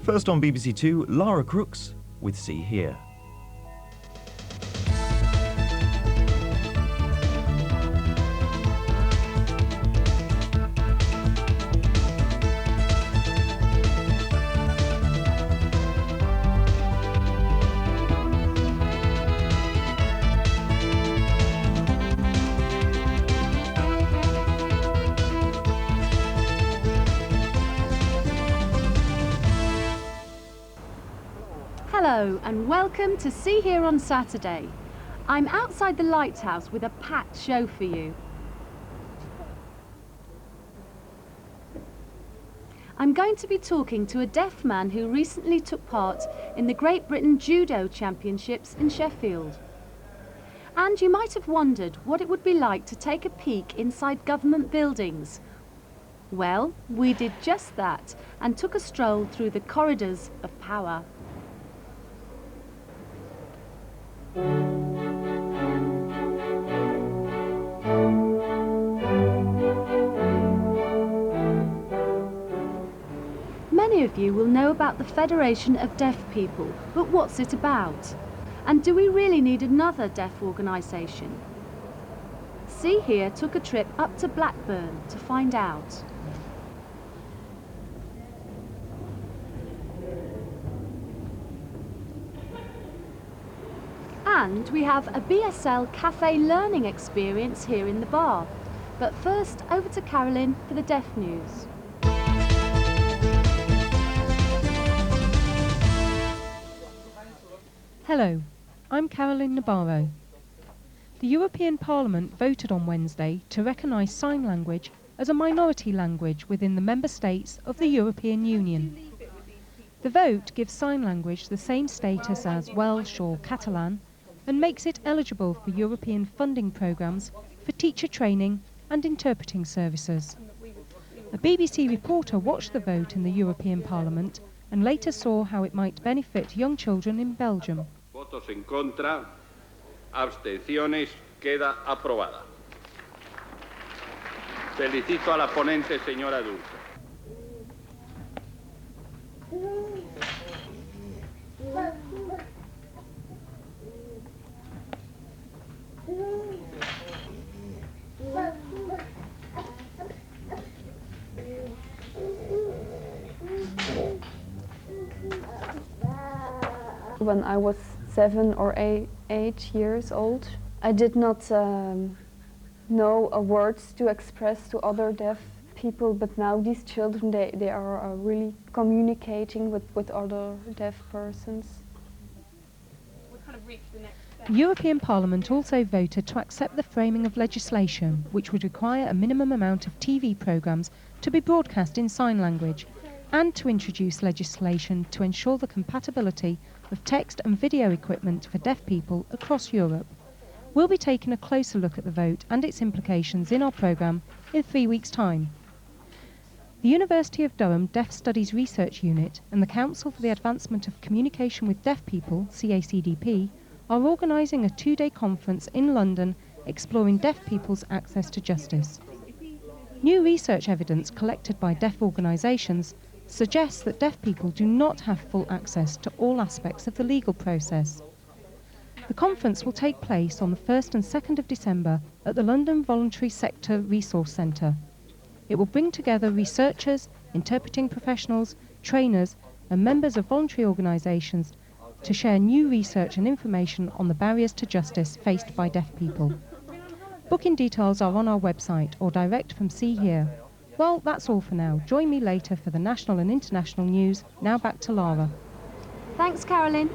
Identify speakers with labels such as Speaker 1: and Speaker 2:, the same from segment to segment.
Speaker 1: First on BBC Two, Lara Crooks with See Here.
Speaker 2: Hello and welcome to See Here on Saturday. I'm outside the Lighthouse with a packed show for you. I'm going to be talking to a deaf man who recently took part in the Great Britain Judo Championships in Sheffield. And you might have wondered what it would be like to take a peek inside government buildings. Well, we did just that and took a stroll through the corridors of power. Many of you will know about the Federation of Deaf People, but what's it about? And do we really need another deaf organisation? See Here took a trip up to Blackburn to find out. And we have a BSL Cafe learning experience here in the bar. But first, over to Carolyn for the Deaf News.
Speaker 3: Hello, I'm Carolyn Nabarro. The European Parliament voted on Wednesday to recognise sign language as a minority language within the member states of the European Union. The vote gives sign language the same status as Welsh or Catalan and makes it eligible for European funding programmes for teacher training and interpreting services. A BBC reporter watched the vote in the European Parliament and later saw how it might benefit young children in Belgium.
Speaker 4: Votos en contra, abstenciones, queda aprobada. Felicito a la ponente, señora Dulce.
Speaker 5: When I was 7 or 8 years old, I did not know words to express to other deaf people, but now these children, they are really communicating with other deaf persons.
Speaker 3: The European Parliament also voted to accept the framing of legislation which would require a minimum amount of TV programmes to be broadcast in sign language, and to introduce legislation to ensure the compatibility of text and video equipment for deaf people across Europe. We'll be taking a closer look at the vote and its implications in our programme in 3 weeks' time. The University of Durham Deaf Studies Research Unit and the Council for the Advancement of Communication with Deaf People, CACDP, are organising a 2-day conference in London exploring deaf people's access to justice. New research evidence collected by deaf organisations suggests that deaf people do not have full access to all aspects of the legal process. The conference will take place on the 1st and 2nd of December at the London Voluntary Sector Resource Centre. It will bring together researchers, interpreting professionals, trainers and members of voluntary organisations to share new research and information on the barriers to justice faced by deaf people. Booking details are on our website or direct from See Here. Well, that's all for now. Join me later for the national and international news. Now back to Lara.
Speaker 2: Thanks, Carolyn.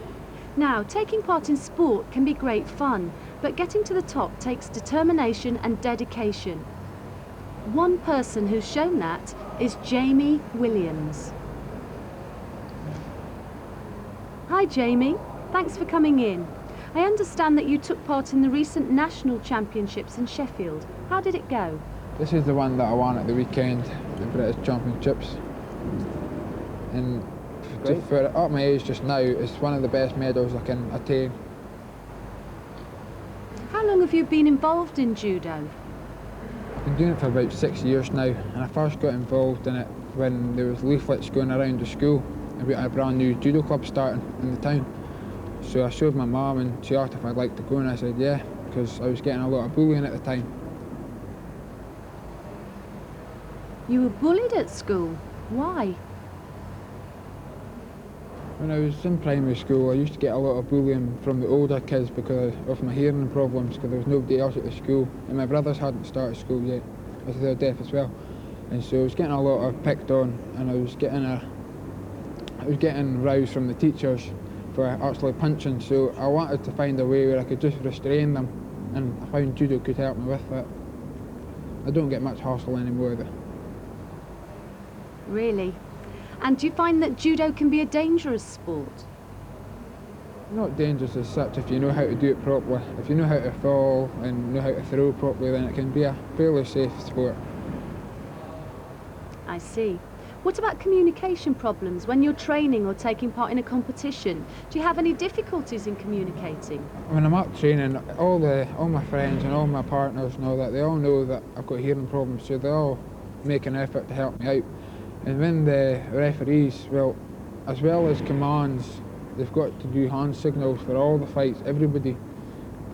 Speaker 2: Now, taking part in sport can be great fun, but getting to the top takes determination and dedication. One person who's shown that is Jamie Williams. Hi, Jamie. Thanks for coming in. I understand that you took part in the recent national championships in Sheffield. How did it go?
Speaker 6: This is the one that I won at the weekend, the British Championships. And for at my age just now, it's one of the best medals I can attain.
Speaker 2: How long have you been involved in judo?
Speaker 6: I've been doing it for about 6 years now, and I first got involved in it when there was leaflets going around the school about a brand new judo club starting in the town. So I showed my mum and she asked if I'd like to go, and I said yeah, because I was getting a lot of bullying at the time.
Speaker 2: You were bullied at school. Why?
Speaker 6: When I was in primary school, I used to get a lot of bullying from the older kids because of my hearing problems, because there was nobody else at the school, and my brothers hadn't started school yet, as they're deaf as well. And so I was getting a lot of picked on, and I was getting roused from the teachers for actually punching, so I wanted to find a way where I could just restrain them, and I found judo could help me with that. I don't get much hassle anymore though.
Speaker 2: Really? And do you find that judo can be a dangerous sport?
Speaker 6: Not dangerous as such if you know how to do it properly. If you know how to fall and know how to throw properly, then it can be a fairly safe sport.
Speaker 2: I see. What about communication problems when you're training or taking part in a competition? Do you have any difficulties in communicating?
Speaker 6: When I'm up training, all my friends and all my partners know that. They all know that I've got hearing problems, so they all make an effort to help me out. And when the referees, well, as well as commands, they've got to do hand signals for all the fights, everybody.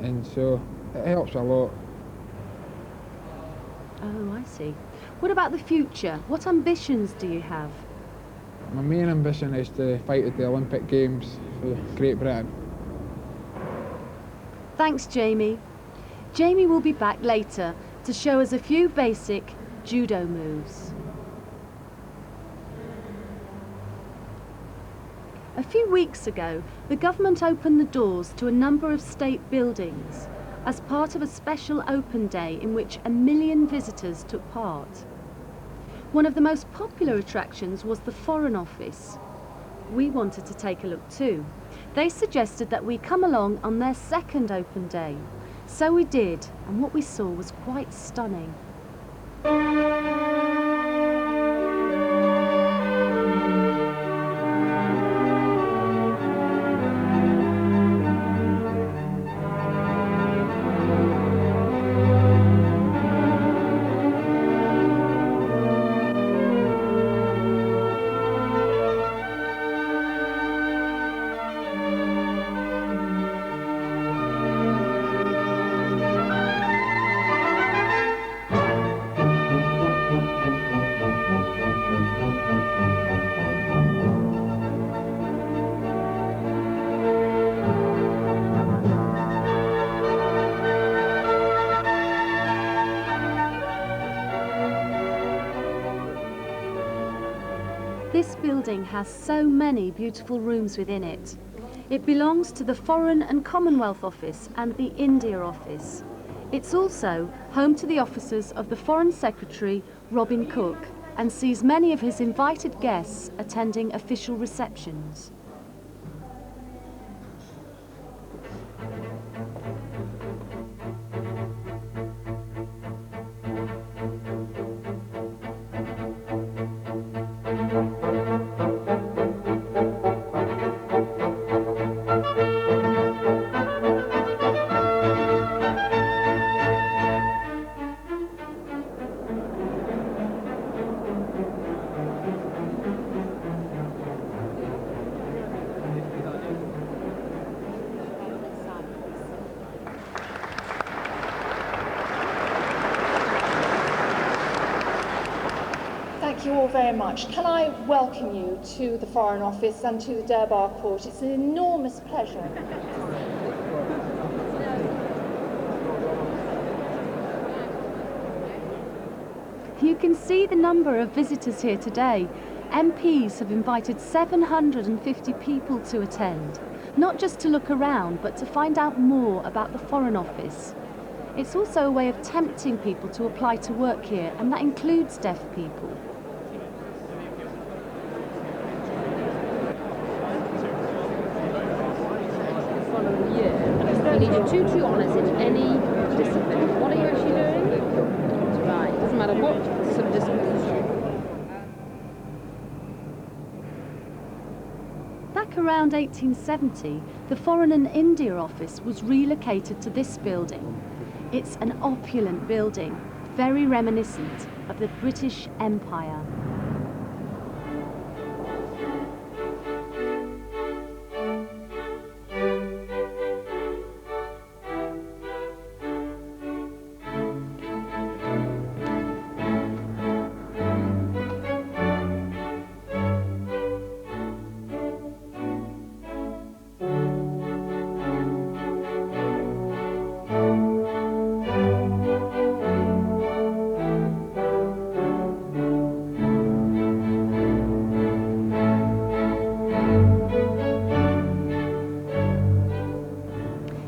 Speaker 6: And so it helps a lot.
Speaker 2: Oh, I see. What about the future? What ambitions do you have?
Speaker 6: My main ambition is to fight at the Olympic Games for Great Britain.
Speaker 2: Thanks, Jamie. Jamie will be back later to show us a few basic judo moves. A few weeks ago, the government opened the doors to a number of state buildings as part of a special open day in which 1 million visitors took part. One of the most popular attractions was the Foreign Office. We wanted to take a look too. They suggested that we come along on their second open day. So we did, and what we saw was quite stunning. This building has so many beautiful rooms within it. It belongs to the Foreign and Commonwealth Office and the India Office. It's also home to the offices of the Foreign Secretary, Robin Cook, and sees many of his invited guests attending official receptions.
Speaker 7: Thank you all very much. Can I welcome you to the Foreign Office and to the Durbar Court? It's an enormous pleasure.
Speaker 2: You can see the number of visitors here today. MPs have invited 750 people to attend, not just to look around, but to find out more about the Foreign Office. It's also a way of tempting people to apply to work here, and that includes deaf people.
Speaker 8: You need your 2 honours in any discipline. What are you actually doing? Right, doesn't matter what sort of discipline.
Speaker 2: Back around 1870, the Foreign and India Office was relocated to this building. It's an opulent building. very reminiscent of the British Empire.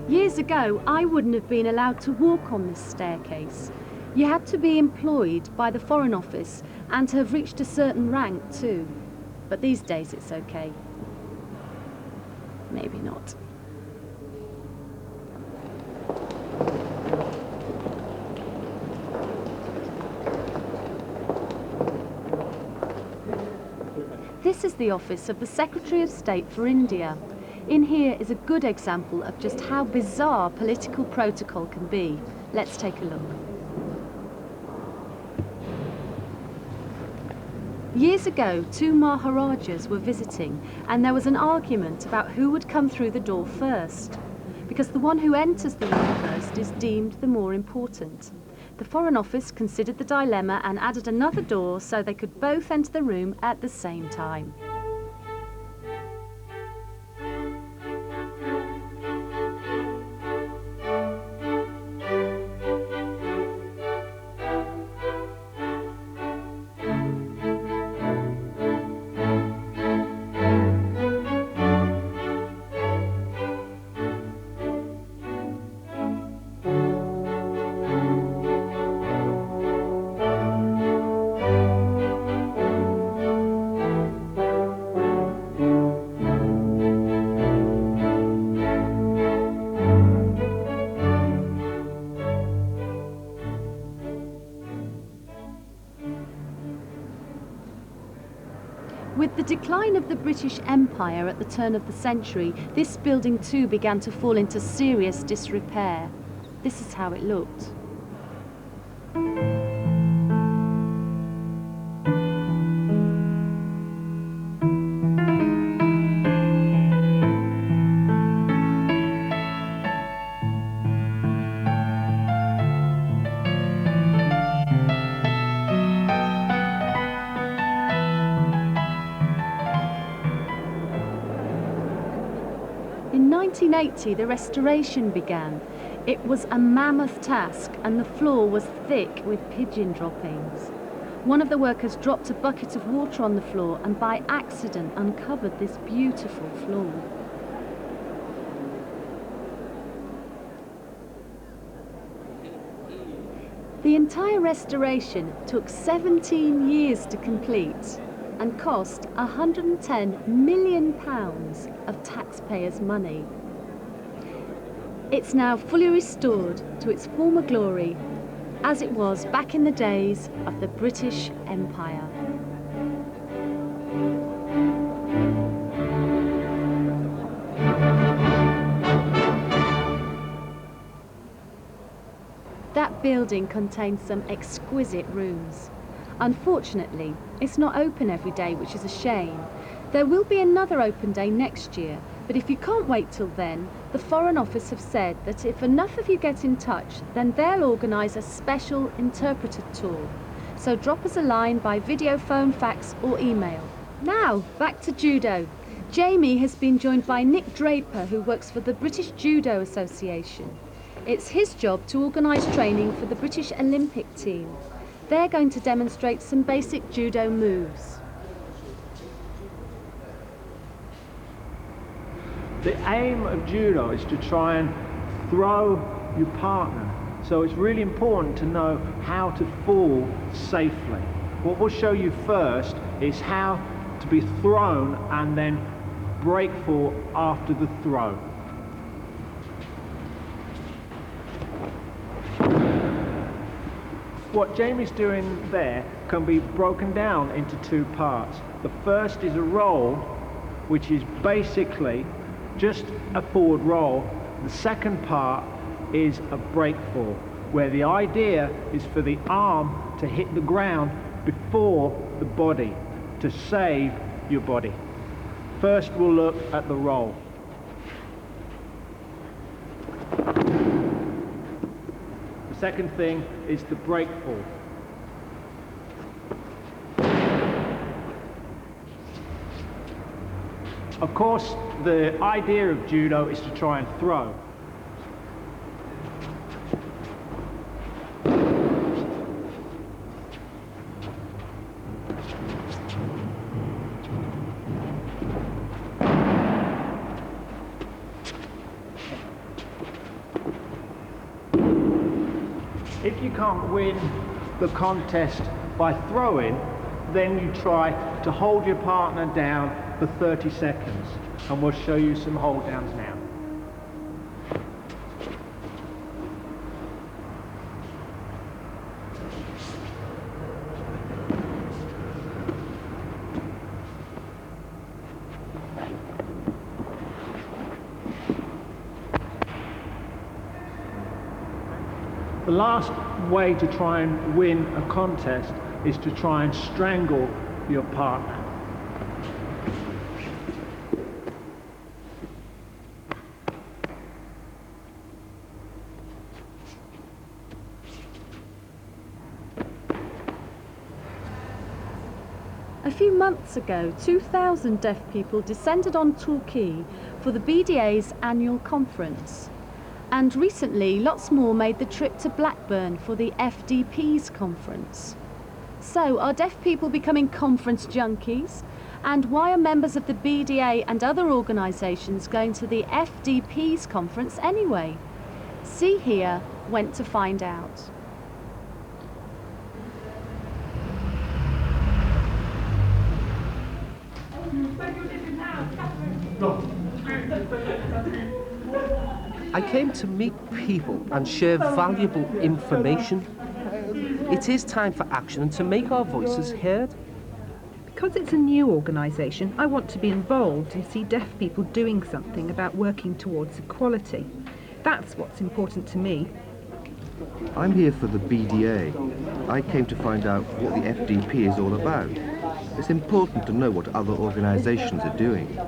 Speaker 2: Years ago, I wouldn't have been allowed to walk on this staircase. You had to be employed by the Foreign Office and to have reached a certain rank too. But these days it's okay. Maybe not. This is the office of the Secretary of State for India. In here is a good example of just how bizarre political protocol can be. Let's take a look. Years ago, two Maharajas were visiting, and there was an argument about who would come through the door first, because the one who enters the room first is deemed the more important. The Foreign Office considered the dilemma and added another door so they could both enter the room at the same time. With the decline of the British Empire at the turn of the century, this building too began to fall into serious disrepair. This is how it looked. In 1980, the restoration began. It was a mammoth task, and the floor was thick with pigeon droppings. One of the workers dropped a bucket of water on the floor and by accident uncovered this beautiful floor. The entire restoration took 17 years to complete and cost £110 million of taxpayers' money. It's now fully restored to its former glory, as it was back in the days of the British Empire. That building contains some exquisite rooms. Unfortunately, it's not open every day, which is a shame. There will be another open day next year, but if you can't wait till then, the Foreign Office have said that if enough of you get in touch, then they'll organise a special interpreter tour. So drop us a line by video, phone, fax or email. Now, back to judo. Jamie has been joined by Nick Draper, who works for the British Judo Association. It's his job to organise training for the British Olympic team. They're going to demonstrate some basic judo moves.
Speaker 9: The aim of judo is to try and throw your partner. So it's really important to know how to fall safely. What we'll show you first is how to be thrown and then break fall after the throw. What Jamie's doing there can be broken down into two parts. The first is a roll, which is basically just a forward roll. The second part is a break fall. where the idea is for the arm to hit the ground before the body, to save your body. First, we'll look at the roll. The second thing is the break fall. Of course, the idea of judo is to try and throw. If you can't win the contest by throwing, then you try to hold your partner down for 30 seconds, and we'll show you some hold downs now. The last way to try and win a contest is to try and strangle your partner.
Speaker 2: A few months ago, 2,000 deaf people descended on Torquay for the BDA's annual conference. And recently, lots more made the trip to Blackburn for the FDP's conference. So, are deaf people becoming conference junkies? And why are members of the BDA and other organisations going to the FDP's conference anyway? See Here went to find out.
Speaker 10: I came to meet people and share valuable information. It is time for action and to make our voices heard.
Speaker 11: Because it's a new organisation, I want to be involved and see deaf people doing something about working towards equality. That's what's important to me.
Speaker 12: I'm here for the BDA. I came to find out what the FDP is all about. It's important to know what other organisations are doing.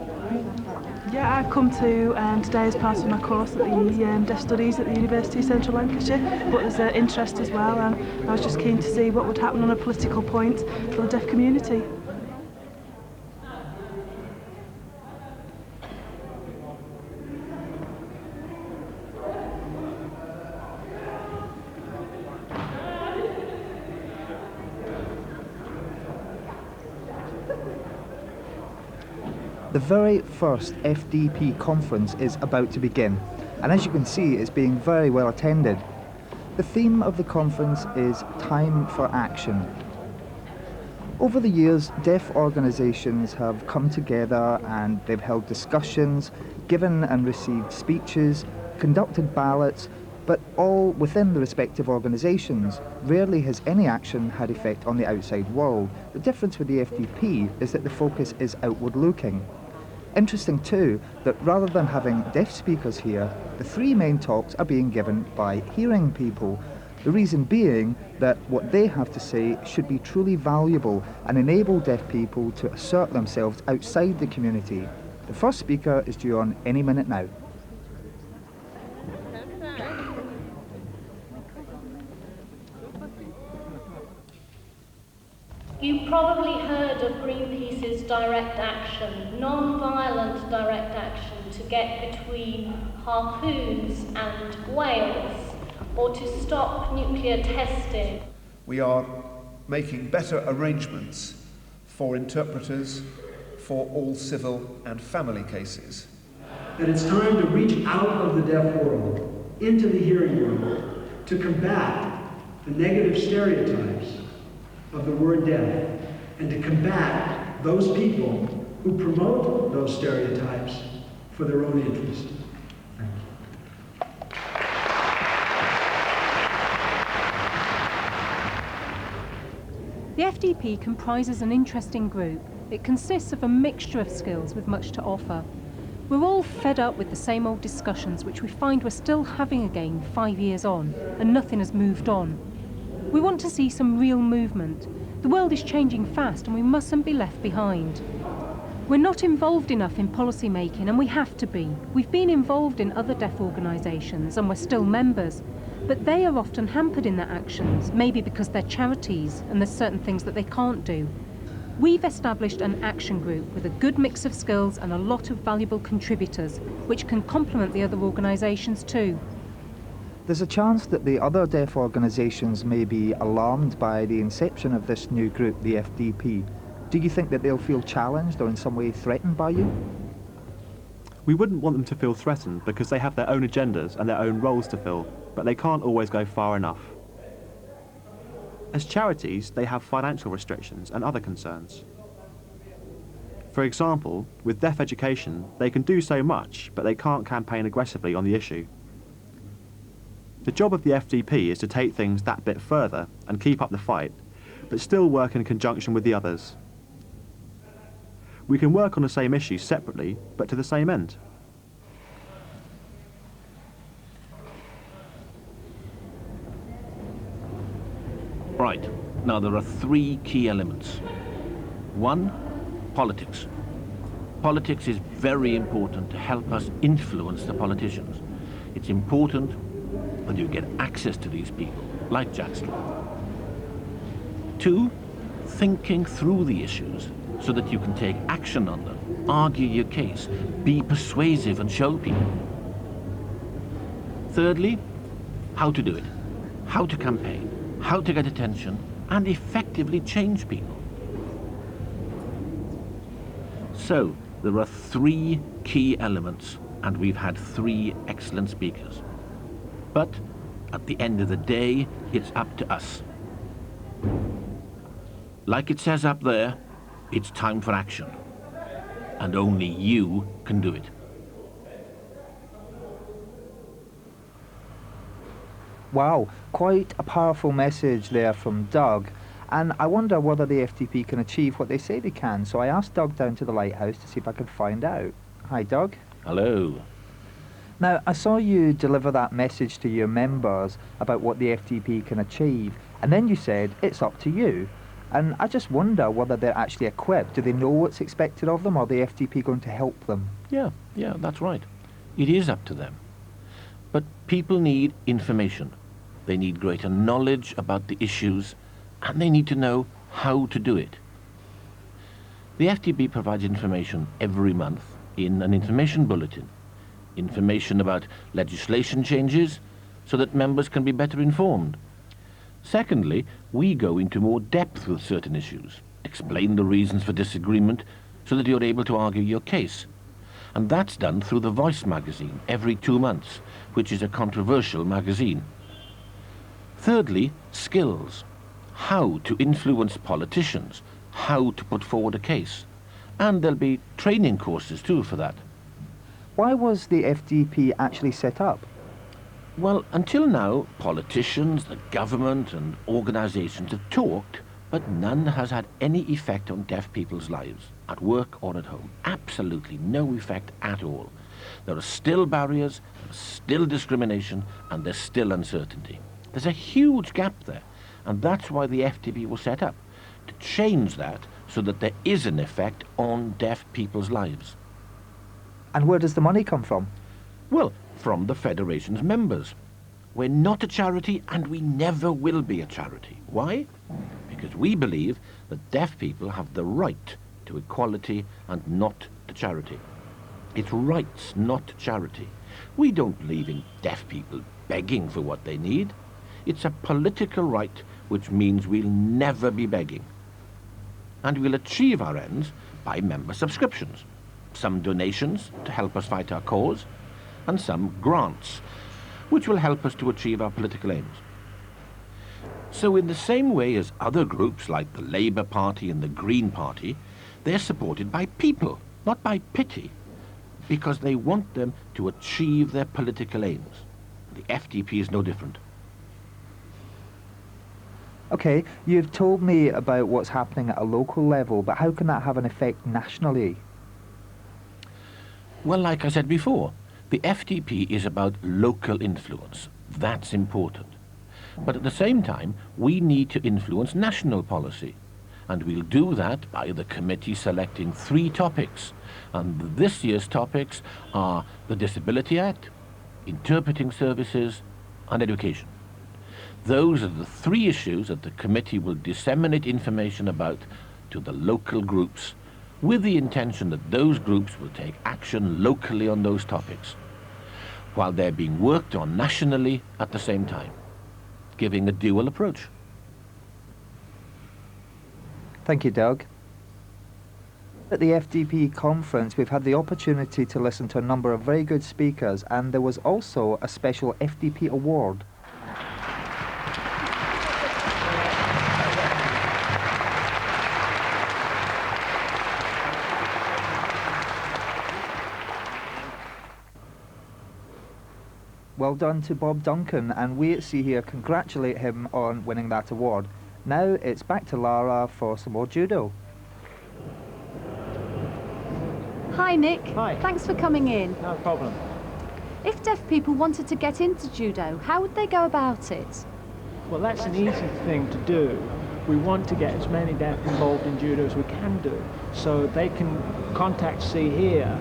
Speaker 13: Yeah, I've come to today as part of my course at the Deaf Studies at the University of Central Lancashire, but there's an interest as well, and I was just keen to see what would happen on a political point for the deaf community.
Speaker 14: The very first FDP conference is about to begin, and as you can see, it's being very well attended. The theme of the conference is Time for Action. Over the years, deaf organisations have come together and they've held discussions, given and received speeches, conducted ballots, but all within the respective organisations. Rarely has any action had effect on the outside world. The difference with the FDP is that the focus is outward-looking. Interesting too that rather than having deaf speakers here, the three main talks are being given by hearing people. The reason being that what they have to say should be truly valuable and enable deaf people to assert themselves outside the community. The first speaker is due on any minute now.
Speaker 15: You probably heard of Greenpeace's direct action, non-violent direct action to get between harpoons and whales, or to stop nuclear testing.
Speaker 16: We are making better arrangements for interpreters for all civil and family cases.
Speaker 17: That it's time to reach out of the deaf world into the hearing world to combat the negative stereotypes of the word deaf, and to combat those people who promote those stereotypes for their own interest.
Speaker 3: The FDP comprises an interesting group. It consists of a mixture of skills with much to offer. We're all fed up with the same old discussions, which we find we're still having again 5 years on, and nothing has moved on. We want to see some real movement. The world is changing fast and we mustn't be left behind. We're not involved enough in policy making, and we have to be. We've been involved in other deaf organisations and we're still members, but they are often hampered in their actions, maybe because they're charities and there's certain things that they can't do. We've established an action group with a good mix of skills and a lot of valuable contributors, which can complement the other organisations too.
Speaker 14: There's a chance that the other deaf organisations may be alarmed by the inception of this new group, the FDP. Do you think that they'll feel challenged or in some way threatened by you?
Speaker 18: We wouldn't want them to feel threatened because they have their own agendas and their own roles to fill, but they can't always go far enough. As charities, they have financial restrictions and other concerns. For example, with deaf education, they can do so much, but they can't campaign aggressively on the issue. The job of the FDP is to take things that bit further and keep up the fight, but still work in conjunction with the others. We can work on the same issues separately, but to the same end.
Speaker 19: Right, now there are 3 key elements. 1, politics. Politics is very important to help us influence the politicians. It's important that you get access to these people, like Jack Straw. 2, thinking through the issues so that you can take action on them, argue your case, be persuasive and show people. Thirdly, how to do it, how to campaign, how to get attention and effectively change people. So, there are 3 key elements and we've had 3 excellent speakers. But at the end of the day, it's up to us. Like it says up there, it's time for action. And only you can do it.
Speaker 14: Wow, quite a powerful message there from Doug. And I wonder whether the FDP can achieve what they say they can. So I asked Doug down to the Lighthouse to see if I could find out. Hi, Doug.
Speaker 19: Hello.
Speaker 14: Now, I saw you deliver that message to your members about what the FDP can achieve, and then you said it's up to you. And I just wonder whether they're actually equipped. Do they know what's expected of them, or are the FDP going to help them?
Speaker 19: Yeah, that's right. It is up to them. But people need information. They need greater knowledge about the issues, and they need to know how to do it. The FDP provides information every month in an information bulletin. Information about legislation changes so that members can be better informed. Secondly, we go into more depth with certain issues, explain the reasons for disagreement so that you're able to argue your case. And that's done through the Voice magazine every 2 months, which is a controversial magazine. Thirdly, skills. How to influence politicians, how to put forward a case. And there'll be training courses too for that.
Speaker 14: Why was the FDP actually set up?
Speaker 19: Well, until now, politicians, the government and organisations have talked, but none has had any effect on deaf people's lives, at work or at home. Absolutely no effect at all. There are still barriers, there's still discrimination, and there's still uncertainty. There's a huge gap there, and that's why the FDP was set up, to change that so that there is an effect on deaf people's lives.
Speaker 14: And where does the money come from?
Speaker 19: Well, from the Federation's members. We're not a charity, and we never will be a charity. Why? Because we believe that deaf people have the right to equality and not to charity. It's rights, not charity. We don't believe in deaf people begging for what they need. It's a political right, which means we'll never be begging. And we'll achieve our ends by member subscriptions. Some donations to help us fight our cause, and some grants, which will help us to achieve our political aims. So in the same way as other groups like the Labour Party and the Green Party, they're supported by people, not by pity, because they want them to achieve their political aims. The FDP is no different.
Speaker 14: Okay, you've told me about what's happening at a local level, but how can that have an effect nationally?
Speaker 19: Well, like I said before, the FDP is about local influence. That's important. But at the same time, we need to influence national policy. And we'll do that by the committee selecting 3 topics. And this year's topics are the Disability Act, interpreting services, and education. Those are the 3 issues that the committee will disseminate information about to the local groups, with the intention that those groups will take action locally on those topics, while they're being worked on nationally at the same time, giving a dual approach.
Speaker 14: Thank you, Doug. At the FDP conference, we've had the opportunity to listen to a number of very good speakers, and there was also a special FDP award. Well done to Bob Duncan, and we at See Here congratulate him on winning that award. Now it's back to Lara for some more judo.
Speaker 2: Hi Nick.
Speaker 9: Hi.
Speaker 2: Thanks for coming in.
Speaker 9: No problem.
Speaker 2: If deaf people wanted to get into judo, how would they go about it?
Speaker 9: Well, that's an easy thing to do. We want to get as many deaf involved in judo as we can do. So they can contact See Here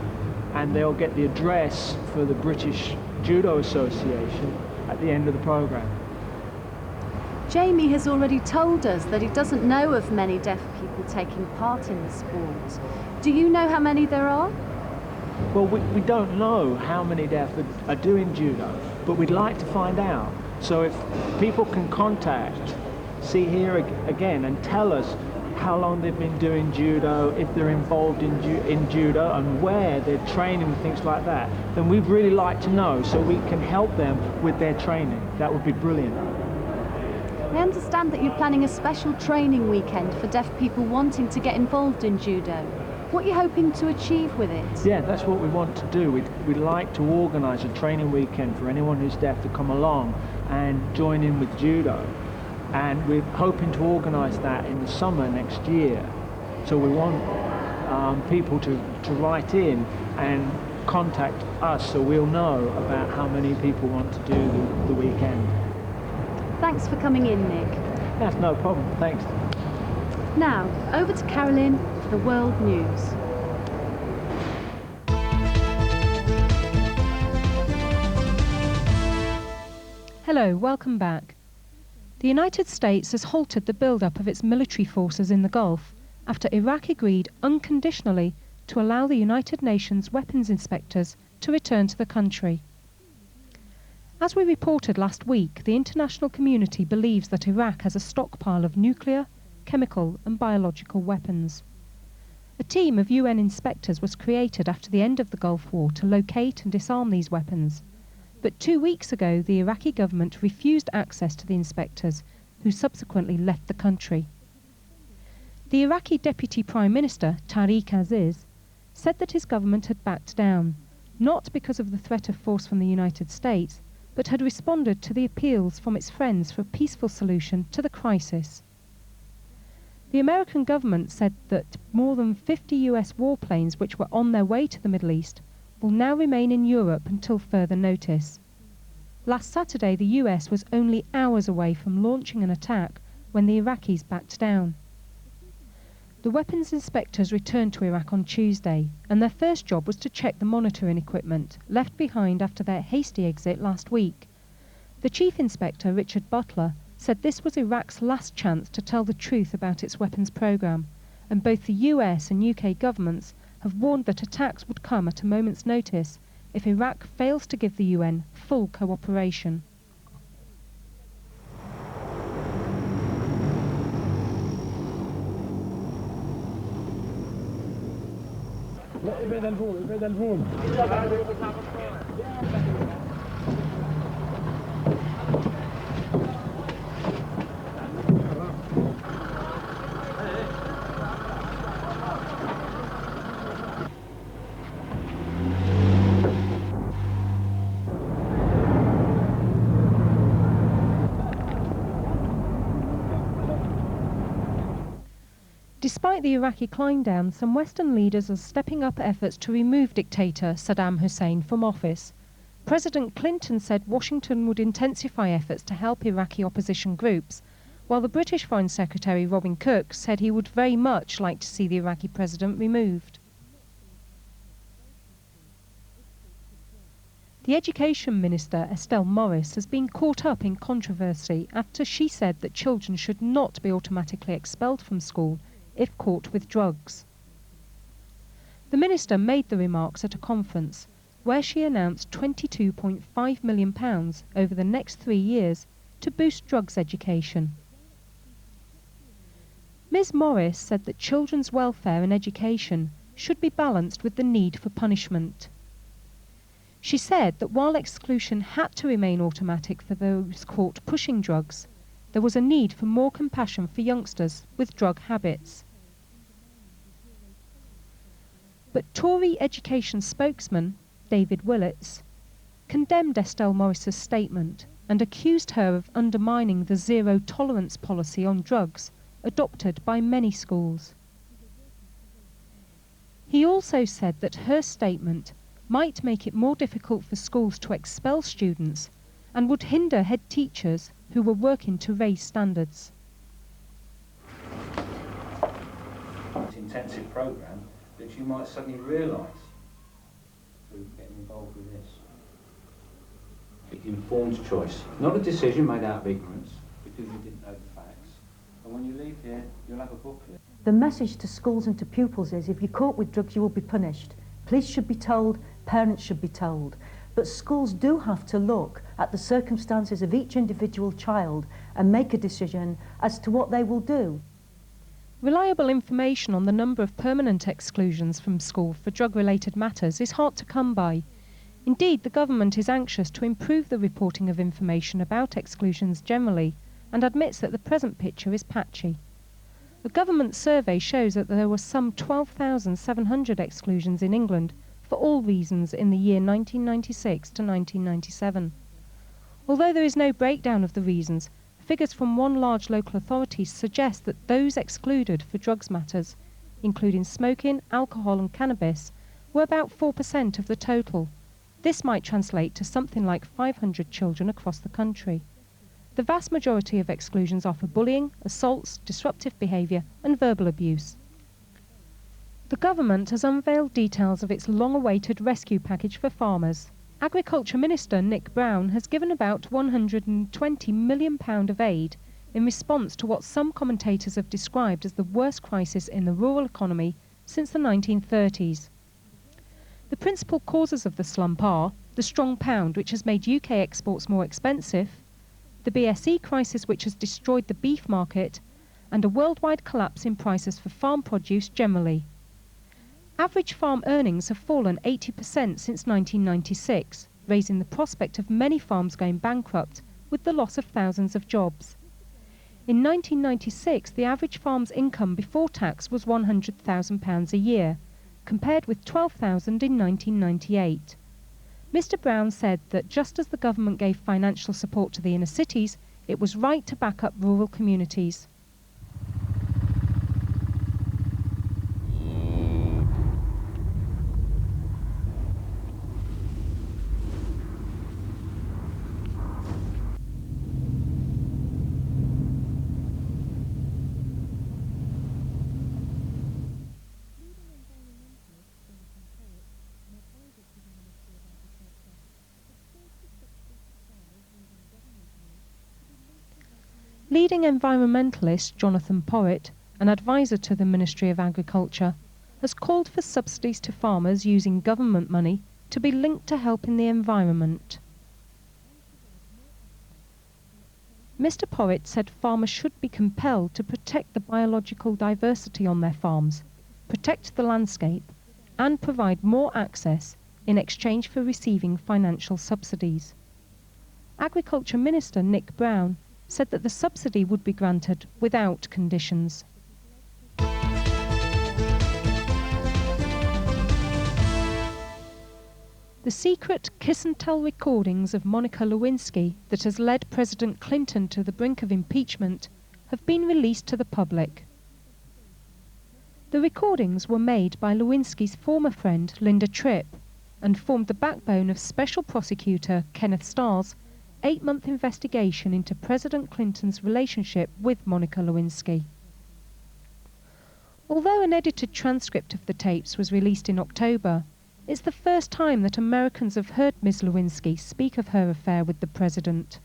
Speaker 9: and they'll get the address for the British Judo Association at the end of the programme.
Speaker 2: Jamie has already told us that he doesn't know of many deaf people taking part in the sport. Do you know how many there are?
Speaker 9: Well, we don't know how many deaf are doing judo, but we'd like to find out. So if people can contact See Here again and tell us how long they've been doing judo, if they're involved in judo and where they're training and things like that, then we'd really like to know so we can help them with their training. That would be brilliant.
Speaker 2: I understand that you're planning a special training weekend for deaf people wanting to get involved in judo. What are you hoping to achieve with it?
Speaker 9: Yeah, that's what we want to do. We'd like to organise a training weekend for anyone who's deaf to come along and join in with judo. And we're hoping to organise that in the summer next year. So we want people to write in and contact us so we'll know about how many people want to do the weekend.
Speaker 2: Thanks for coming in, Nick.
Speaker 9: That's no problem, thanks.
Speaker 2: Now, over to Carolyn for the World News.
Speaker 3: Hello, welcome back. The United States has halted the build-up of its military forces in the Gulf after Iraq agreed unconditionally to allow the United Nations weapons inspectors to return to the country. As we reported last week, the international community believes that Iraq has a stockpile of nuclear, chemical and biological weapons. A team of UN inspectors was created after the end of the Gulf War to locate and disarm these weapons. But 2 weeks ago, the Iraqi government refused access to the inspectors, who subsequently left the country. The Iraqi Deputy Prime Minister, Tariq Aziz, said that his government had backed down, not because of the threat of force from the United States, but had responded to the appeals from its friends for a peaceful solution to the crisis. The American government said that more than 50 US warplanes which were on their way to the Middle East will now remain in Europe until further notice. Last Saturday, the US was only hours away from launching an attack when the Iraqis backed down. The weapons inspectors returned to Iraq on Tuesday, and their first job was to check the monitoring equipment left behind after their hasty exit last week. The chief inspector, Richard Butler, said this was Iraq's last chance to tell the truth about its weapons program, and both the US and UK governments have warned that attacks would come at a moment's notice if Iraq fails to give the UN full cooperation. Despite the Iraqi climb down, some Western leaders are stepping up efforts to remove dictator Saddam Hussein from office. President Clinton said Washington would intensify efforts to help Iraqi opposition groups, while the British Foreign Secretary Robin Cook said he would very much like to see the Iraqi president removed. The Education Minister, Estelle Morris, has been caught up in controversy after she said that children should not be automatically expelled from school if caught with drugs. The minister made the remarks at a conference where she announced £22.5 million over the next 3 years to boost drugs education. Ms. Morris said that children's welfare and education should be balanced with the need for punishment. She said that while exclusion had to remain automatic for those caught pushing drugs, there was a need for more compassion for youngsters with drug habits. But Tory education spokesman David Willetts condemned Estelle Morris's statement and accused her of undermining the zero-tolerance policy on drugs adopted by many schools. He also said that her statement might make it more difficult for schools to expel students and would hinder head teachers who were working to raise standards.
Speaker 20: Intensive programme that you might suddenly realise through getting involved with this. Informed choice, not a decision made out of ignorance because you didn't know the facts. And when you leave here, you'll have a booklet.
Speaker 21: The message to schools and to pupils is if you're caught with drugs, you will be punished. Police should be told, parents should be told. But schools do have to look at the circumstances of each individual child and make a decision as to what they will do.
Speaker 3: Reliable information on the number of permanent exclusions from school for drug-related matters is hard to come by. Indeed, the government is anxious to improve the reporting of information about exclusions generally and admits that the present picture is patchy. A government survey shows that there were some 12,700 exclusions in England for all reasons in the year 1996 to 1997. Although there is no breakdown of the reasons, figures from one large local authority suggest that those excluded for drugs matters, including smoking, alcohol and cannabis, were about 4% of the total. This might translate to something like 500 children across the country. The vast majority of exclusions are for bullying, assaults, disruptive behaviour and verbal abuse. The government has unveiled details of its long-awaited rescue package for farmers. Agriculture Minister Nick Brown has given about £120 million of aid in response to what some commentators have described as the worst crisis in the rural economy since the 1930s. The principal causes of the slump are the strong pound, which has made UK exports more expensive, the BSE crisis, which has destroyed the beef market, and a worldwide collapse in prices for farm produce generally. Average farm earnings have fallen 80% since 1996, raising the prospect of many farms going bankrupt, with the loss of thousands of jobs. In 1996, the average farm's income before tax was £100,000 a year, compared with £12,000 in 1998. Mr. Brown said that just as the government gave financial support to the inner cities, it was right to back up rural communities. Leading environmentalist Jonathan Porritt, an advisor to the Ministry of Agriculture, has called for subsidies to farmers using government money to be linked to helping the environment. Mr. Porritt said farmers should be compelled to protect the biological diversity on their farms, protect the landscape, and provide more access in exchange for receiving financial subsidies. Agriculture Minister Nick Brown said that the subsidy would be granted without conditions. The secret kiss-and-tell recordings of Monica Lewinsky that has led President Clinton to the brink of impeachment have been released to the public. The recordings were made by Lewinsky's former friend Linda Tripp and formed the backbone of Special Prosecutor Kenneth Starr's 8-month investigation into President Clinton's relationship with Monica Lewinsky. Although an edited transcript of the tapes was released in October, it's the first time that Americans have heard Ms. Lewinsky speak of her affair with the president.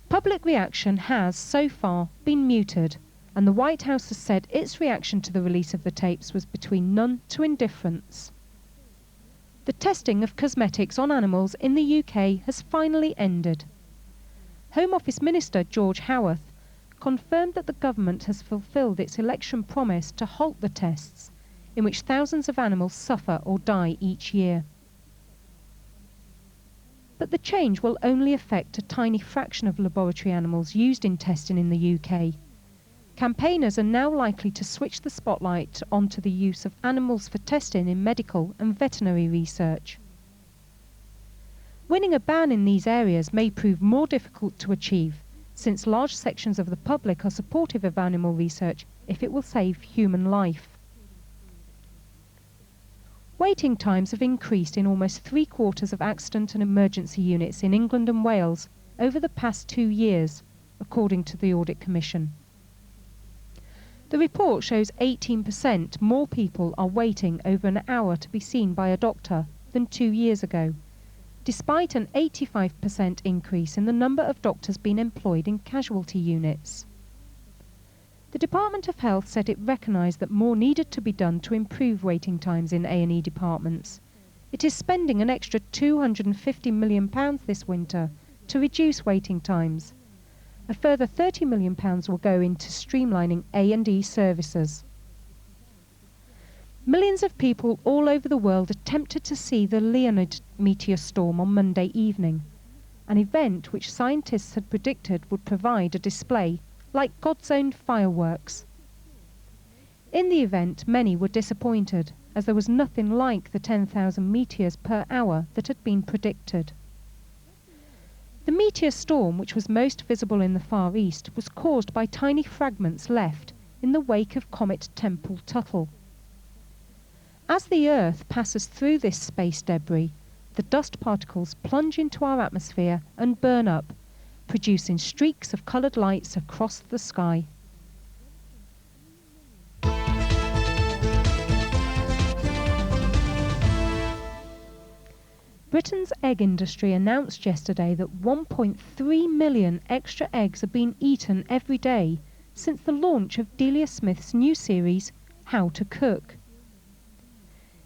Speaker 3: Public reaction has, so far, been muted, and the White House has said its reaction to the release of the tapes was between none to indifference. The testing of cosmetics on animals in the UK has finally ended. Home Office Minister George Howarth confirmed that the government has fulfilled its election promise to halt the tests, in which thousands of animals suffer or die each year. But the change will only affect a tiny fraction of laboratory animals used in testing in the UK. Campaigners are now likely to switch the spotlight onto the use of animals for testing in medical and veterinary research. Winning a ban in these areas may prove more difficult to achieve, since large sections of the public are supportive of animal research if it will save human life. Waiting times have increased in almost 3/4 of accident and emergency units in England and Wales over the past 2 years, according to the Audit Commission. The report shows 18% more people are waiting over an hour to be seen by a doctor than 2 years ago, despite an 85% increase in the number of doctors being employed in casualty units. The Department of Health said it recognised that more needed to be done to improve waiting times in A&E departments. It is spending an extra £250 million this winter to reduce waiting times. A further £30 million will go into streamlining A&E services. Millions of people all over the world attempted to see the Leonid meteor storm on Monday evening, an event which scientists had predicted would provide a display like God's own fireworks. In the event, many were disappointed, as there was nothing like the 10,000 meteors per hour that had been predicted. The meteor storm, which was most visible in the Far East, was caused by tiny fragments left in the wake of Comet Tempel-Tuttle. As the Earth passes through this space debris, the dust particles plunge into our atmosphere and burn up, producing streaks of coloured lights across the sky. Britain's egg industry announced yesterday that 1.3 million extra eggs are being eaten every day since the launch of Delia Smith's new series, How to Cook.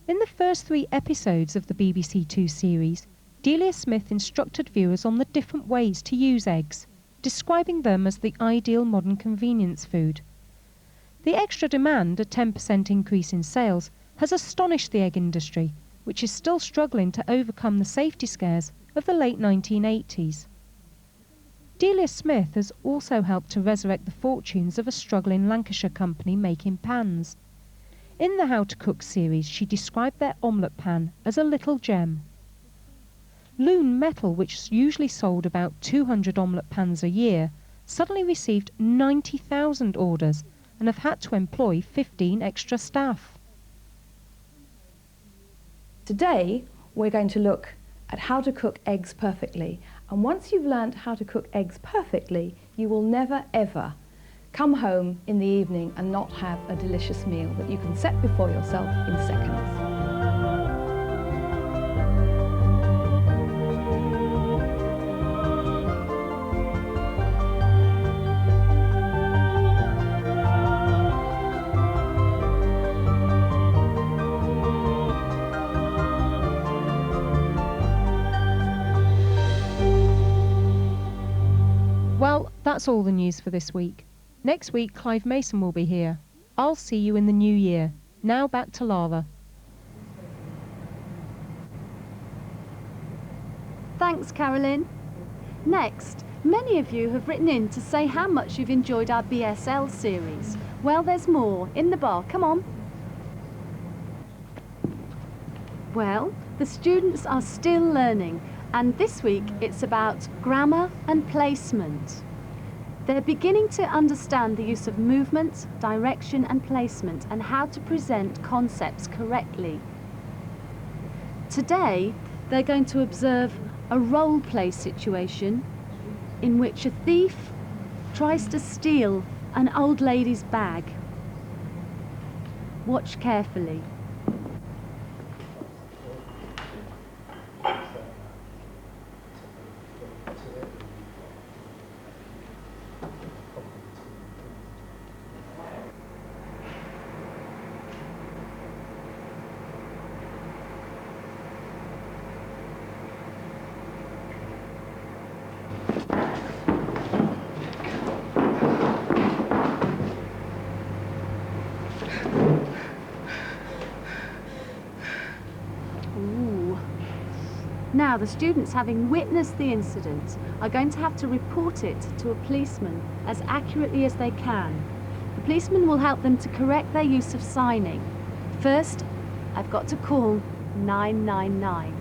Speaker 3: In the first 3 episodes of the BBC Two series, Delia Smith instructed viewers on the different ways to use eggs, describing them as the ideal modern convenience food. The extra demand, a 10% increase in sales, has astonished the egg industry, which is still struggling to overcome the safety scares of the late 1980s. Delia Smith has also helped to resurrect the fortunes of a struggling Lancashire company making pans. In the How to Cook series, she described their omelette pan as a little gem. Loon Metal, which usually sold about 200 omelette pans a year, suddenly received 90,000 orders and have had to employ 15 extra staff.
Speaker 1: Today, we're going to look at how to cook eggs perfectly. And once you've learnt how to cook eggs perfectly, you will never ever come home in the evening and not have a delicious meal that you can set before yourself in seconds.
Speaker 3: Well, that's all the news for this week. Next week, Clive Mason will be here. I'll see you in the new year. Now back to Lara.
Speaker 2: Thanks, Carolyn. Next, many of you have written in to say how much you've enjoyed our BSL series. Well, there's more in the bar. Come on. Well, the students are still learning, and this week it's about grammar and placement. They're beginning to understand the use of movement, direction and placement and how to present concepts correctly. Today, they're going to observe a role-play situation in which a thief tries to steal an old lady's bag. Watch carefully. Now, the students, having witnessed the incident, are going to have to report it to a policeman as accurately as they can. The policeman will help them to correct their use of signing. First, I've got to call 999.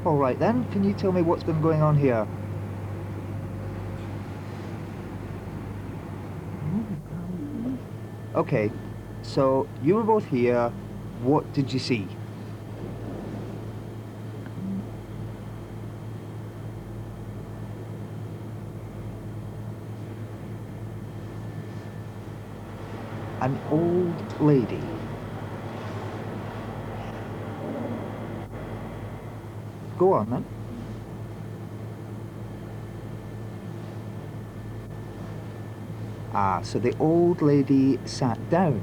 Speaker 14: All right then, can you tell me what's been going on here? Okay, so you were both here. What did you see? An old lady. Go on then. Ah, so the old lady sat down.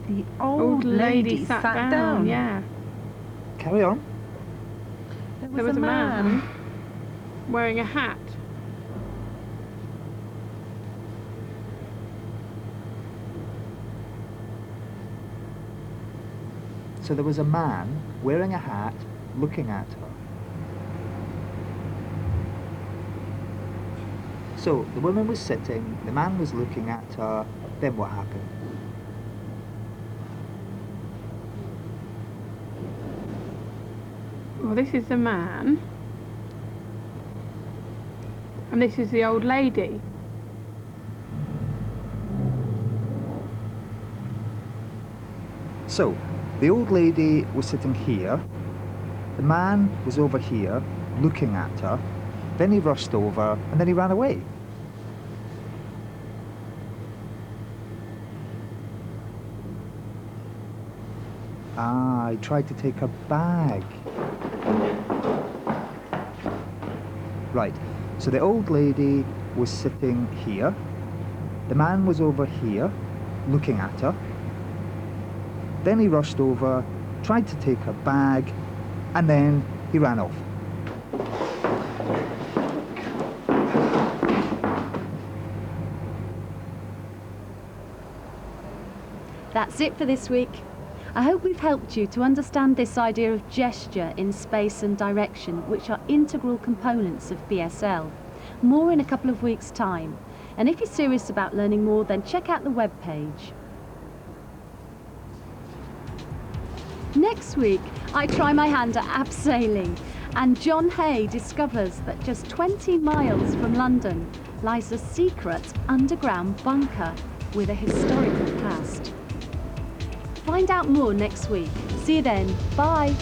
Speaker 11: The old lady sat down. Yeah.
Speaker 14: Carry on.
Speaker 11: There was a man wearing a hat.
Speaker 14: So there was a man wearing a hat looking at her. So the woman was sitting, the man was looking at her, then what happened?
Speaker 11: Well, this is the man, and this is the old lady.
Speaker 14: So, the old lady was sitting here, the man was over here, looking at her, then he rushed over, and then he ran away. Ah, he tried to take her bag. Right, so the old lady was sitting here, the man was over here, looking at her, then he rushed over, tried to take her bag, and then he ran off.
Speaker 2: That's it for this week. I hope we've helped you to understand this idea of gesture in space and direction, which are integral components of BSL. More in a couple of weeks' time. And if you're serious about learning more, then check out the webpage. Next week, I try my hand at abseiling, and John Hay discovers that just 20 miles from London lies a secret underground bunker with a historical past. Find out more next week. See you then. Bye.